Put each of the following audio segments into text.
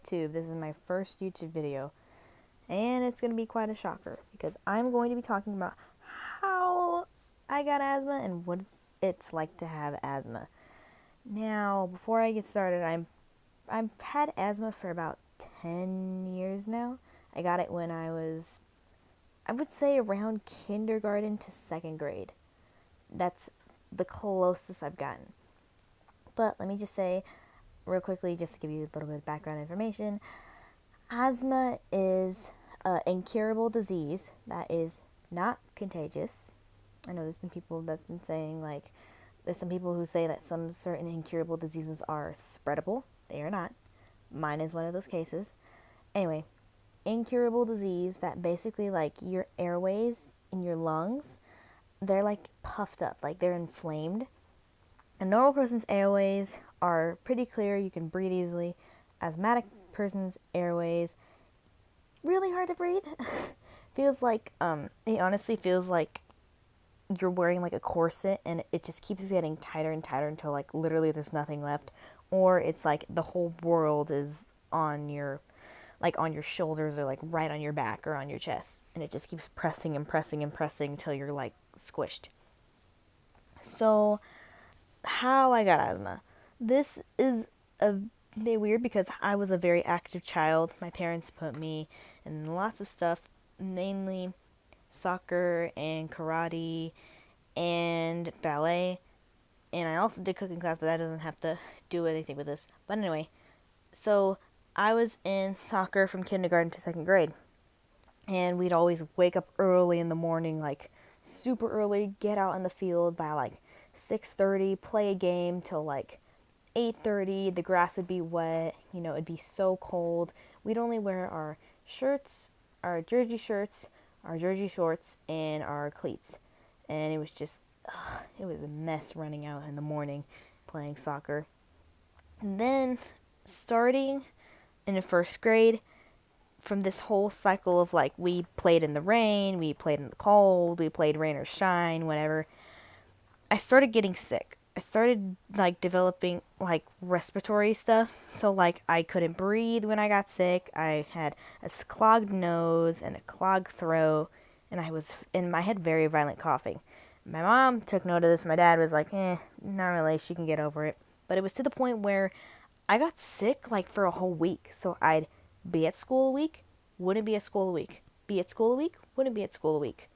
YouTube. This is my first YouTube video, and it's going to be quite a shocker because I'm going to be talking about how I got asthma and what it's like to have asthma. Now, before I get started, I've had asthma for about 10 years now. I got it when I would say around kindergarten to second grade. That's the closest I've gotten. But let me just say real quickly, just to give you a little bit of background information, asthma is an incurable disease that is not contagious. I know there's been people that's been saying, like, there's some people who say that some certain incurable diseases are spreadable. They are not. Mine is one of those cases. Anyway, incurable disease that basically, like, your airways in your lungs, they're like puffed up, like they're inflamed. A normal person's airways are pretty clear, you can breathe easily. Asthmatic person's airways, really hard to breathe. Feels like, it honestly feels like you're wearing like a corset and it just keeps getting tighter and tighter until like literally there's nothing left. Or it's like the whole world is on your shoulders or like right on your back or on your chest. And it just keeps pressing and pressing and pressing until you're like squished. So, how I got asthma. This is a bit weird because I was a very active child. My parents put me in lots of stuff, mainly soccer and karate and ballet. And I also did cooking class, but that doesn't have to do anything with this. But anyway, so I was in soccer from kindergarten to second grade. And we'd always wake up early in the morning, like super early, get out in the field by like 6:30, play a game till like 8:30. The grass would be wet, it'd be so cold. We'd only wear our shirts, our jersey shirts, our jersey shorts, and our cleats. And it was just, it was a mess running out in the morning playing soccer. And then starting in the first grade, from this whole cycle of like, we played in the rain, we played in the cold, we played rain or shine, whatever, I started getting sick. I started like developing like respiratory stuff. So like I couldn't breathe when I got sick. I had a clogged nose and a clogged throat, and I had very violent coughing. My mom took note of this. My dad was like, not really, she can get over it. But it was to the point where I got sick like for a whole week. So I'd be at school a week, wouldn't be at school a week. Be at school a week, wouldn't be at school a week.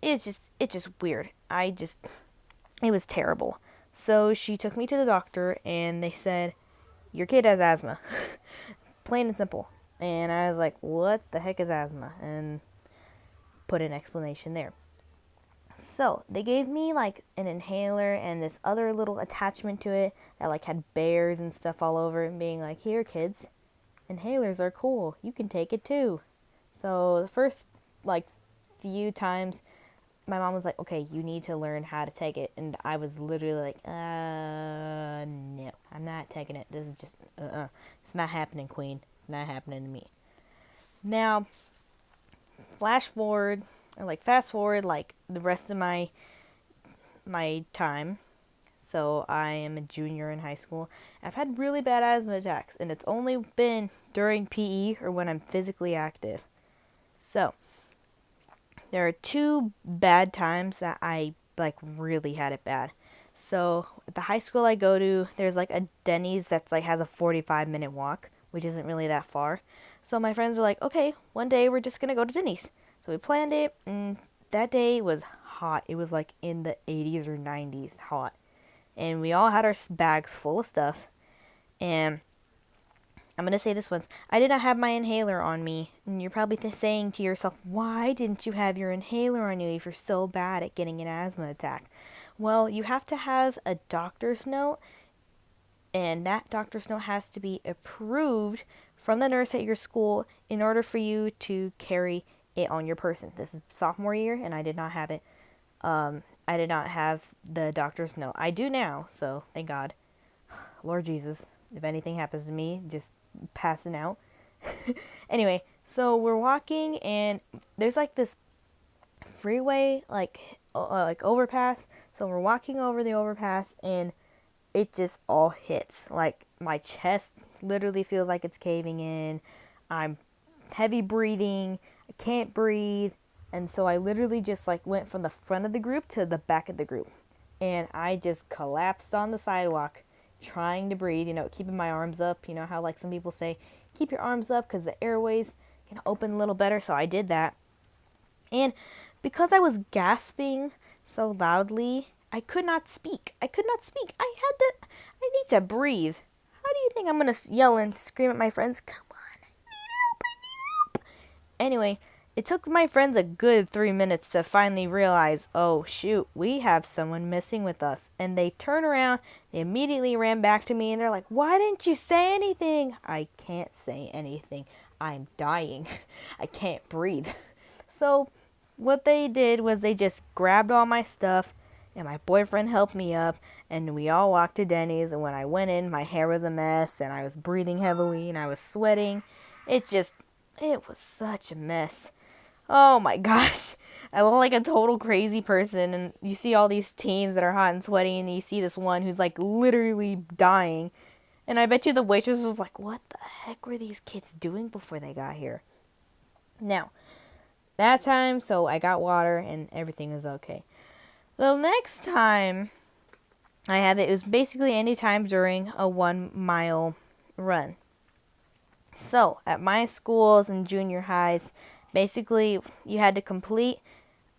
It's just weird. It was terrible. So she took me to the doctor and they said, your kid has asthma. Plain and simple. And I was like, what the heck is asthma? And put an explanation there. So they gave me like an inhaler and this other little attachment to it that like had bears and stuff all over it, and being like, here kids, inhalers are cool. You can take it too. So the first like few times, my mom was like, okay, you need to learn how to take it. And I was literally like, no, I'm not taking it. This is just, it's not happening, queen. It's not happening to me. Now, fast forward like the rest of my time. So I am a junior in high school. I've had really bad asthma attacks, and it's only been during PE or when I'm physically active. So there are two bad times that I like really had it bad. So at the high school I go to, there's like a Denny's that's like has a 45-minute walk, which isn't really that far. So my friends are like, okay, one day we're just gonna go to Denny's. So we planned it, and that day was hot. It was like in the 80s or 90s hot. And we all had our bags full of stuff. And I'm going to say this once. I did not have my inhaler on me. And you're probably saying to yourself, why didn't you have your inhaler on you if you're so bad at getting an asthma attack? Well, you have to have a doctor's note. And that doctor's note has to be approved from the nurse at your school in order for you to carry it on your person. This is sophomore year, and I did not have it. I did not have the doctor's note. I do now, so thank God. Lord Jesus, if anything happens to me, just passing out. Anyway, so we're walking, and there's like this freeway, like overpass. So we're walking over the overpass, and it just all hits. Like my chest literally feels like it's caving in. I'm heavy breathing. I can't breathe. And so I literally just like went from the front of the group to the back of the group. And I just collapsed on the sidewalk trying to breathe, keeping my arms up. You know how like some people say, keep your arms up because the airways can open a little better. So I did that. And because I was gasping so loudly, I could not speak. I need to breathe. How do you think I'm going to yell and scream at my friends? Come on, I need help. Anyway, it took my friends a good 3 minutes to finally realize, oh shoot, we have someone missing with us. And they turned around, they immediately ran back to me, and they're like, why didn't you say anything? I can't say anything. I'm dying. I can't breathe. So what they did was they just grabbed all my stuff, and my boyfriend helped me up, and we all walked to Denny's. And when I went in, my hair was a mess, and I was breathing heavily, and I was sweating. It was such a mess. Oh my gosh. I look like a total crazy person, and you see all these teens that are hot and sweaty, and you see this one who's like literally dying. And I bet you the waitress was like, what the heck were these kids doing before they got here? Now, that time, so I got water and everything was okay. The next time I had it was basically any time during a 1 mile run. So, at my schools and junior highs, basically you had to complete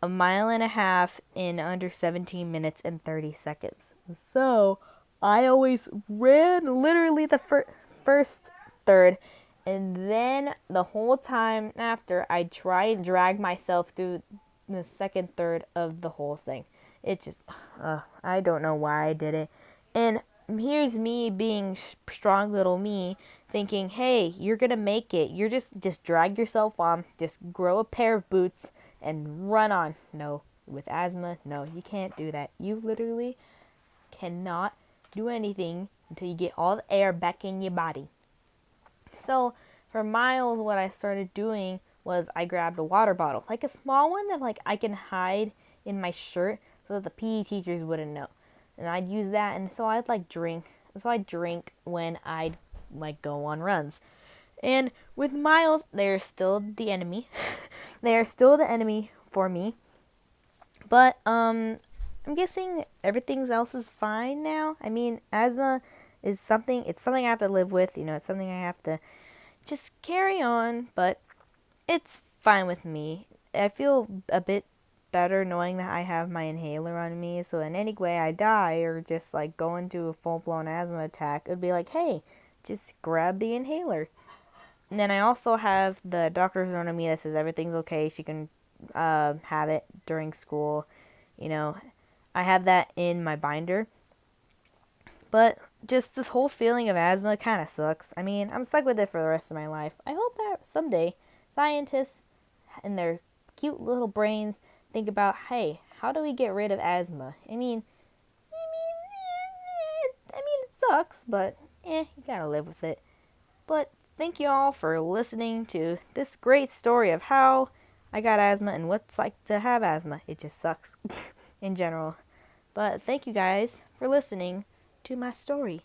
a 1.5 miles in under 17 minutes and 30 seconds. So, I always ran literally the first third, and then the whole time after, I try and drag myself through the second third of the whole thing. It just, I don't know why I did it. And here's me being strong little me, thinking, hey, you're going to make it. You're just drag yourself on, just grow a pair of boots and run on. No, with asthma, no, you can't do that. You literally cannot do anything until you get all the air back in your body. So for miles, what I started doing was I grabbed a water bottle, like a small one that like I can hide in my shirt so that the PE teachers wouldn't know. And I'd use that, and so I'd like drink. So I'd drink when I'd like go on runs. And with miles, they're still the enemy. They are still the enemy for me. But I'm guessing everything else is fine now. I mean, asthma is something, it's something I have to live with, it's something I have to just carry on, but it's fine with me. I feel a bit better knowing that I have my inhaler on me, so in any way I die or just like go into a full-blown asthma attack, it'd be like, hey, just grab the inhaler. And then I also have the doctor's note on me that says everything's okay. She can have it during school. I have that in my binder. But just this whole feeling of asthma kind of sucks. I mean, I'm stuck with it for the rest of my life. I hope that someday scientists in their cute little brains think about, hey, how do we get rid of asthma? I mean, it sucks, but you gotta live with it. But thank you all for listening to this great story of how I got asthma and what it's like to have asthma. It just sucks in general. But thank you guys for listening to my story.